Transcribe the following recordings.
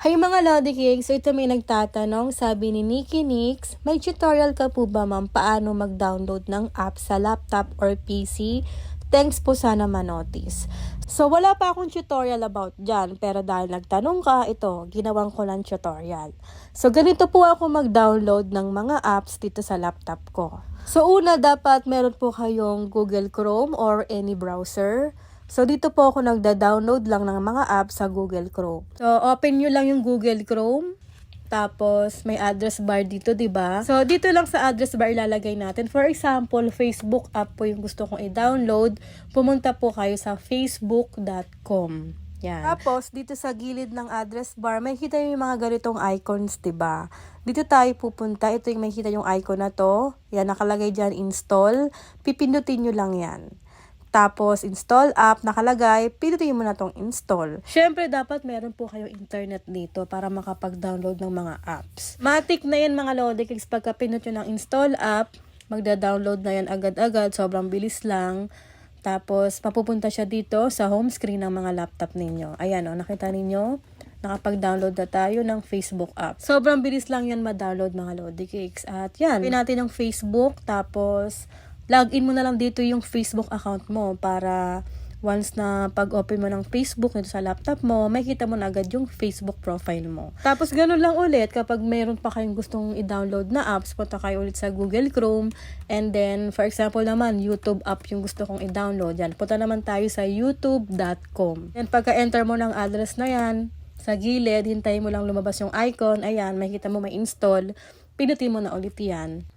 Hi mga Lodi Cakes! So ito may nagtatanong, sabi ni Nikki Nix, may tutorial ka po ba ma'am paano mag-download ng app sa laptop or PC? Thanks po, sana manotice. So wala pa akong tutorial about dyan, pero dahil nagtanong ka, ito, ginawang ko ng tutorial. So ganito po ako mag-download ng mga apps dito sa laptop ko. So una, dapat meron po kayong Google Chrome or any browser. So, dito po ako nagda-download lang ng mga apps sa Google Chrome. So, open nyo lang yung Google Chrome. Tapos, may address bar dito, diba? So, dito lang sa address bar ilalagay natin. For example, Facebook app po yung gusto kong i-download. Pumunta po kayo sa facebook.com. Yan. Tapos, dito sa gilid ng address bar, may kita yung mga ganitong icons, diba? Dito tayo pupunta. Ito yung may kita yung icon na to. Yan, nakalagay dyan, install. Pipindutin nyo lang yan. Tapos, install app, nakalagay, pindutin mo na tong install. Syempre, dapat meron po kayong internet dito para makapag-download ng mga apps. Matik na yan mga Lodi Cakes, pagka pinut nyo ng install app, magda-download na yan agad-agad, sobrang bilis lang. Tapos, mapupunta siya dito sa home screen ng mga laptop ninyo. Ayan o, nakita ninyo? Nakapag-download na tayo ng Facebook app. Sobrang bilis lang yan ma-download mga Lodi Cakes. At yan, pin natin ng Facebook, tapos login mo na lang dito yung Facebook account mo para once na pag-open mo ng Facebook nito sa laptop mo, makikita mo na agad yung Facebook profile mo. Tapos ganun lang ulit kapag mayroon pa kayong gustong i-download na apps, punta kayo ulit sa Google Chrome, and then for example naman, YouTube app yung gusto kong i-download. Yan, punta naman tayo sa youtube.com. Yan, pagka-enter mo ng address na yan, sa gilid, hintayin mo lang lumabas yung icon, ayan, makikita mo may install, pinutin mo na ulit yan.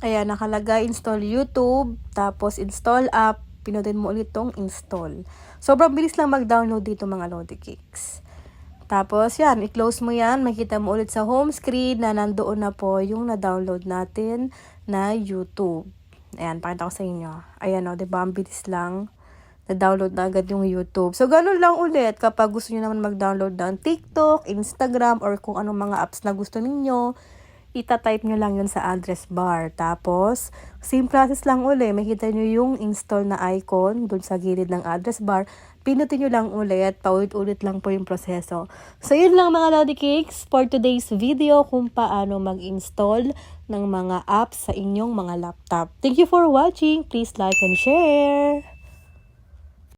Ayan, nakalagay install YouTube, tapos install app, pinutin mo ulit tong install. Sobrang bilis lang mag-download dito mga Lodi Cakes. Tapos yan, i-close mo yan, makita mo ulit sa home screen na nandoon na po yung na-download natin na YouTube. Ayan, pakita ko sa inyo. Ayan o, diba, ang bilis lang. Na-download na agad yung YouTube. So, ganun lang ulit kapag gusto nyo naman mag-download ng TikTok, Instagram, or kung anong mga apps na gusto ninyo, ita-type nyo lang yun sa address bar. Tapos, same process lang uli. Makita nyo yung install na icon dun sa gilid ng address bar. Pinutin nyo lang ulit. Paulit-ulit lang po yung proseso. So, yun lang mga Lodi Cakes for today's video kung paano mag-install ng mga apps sa inyong mga laptop. Thank you for watching. Please like and share.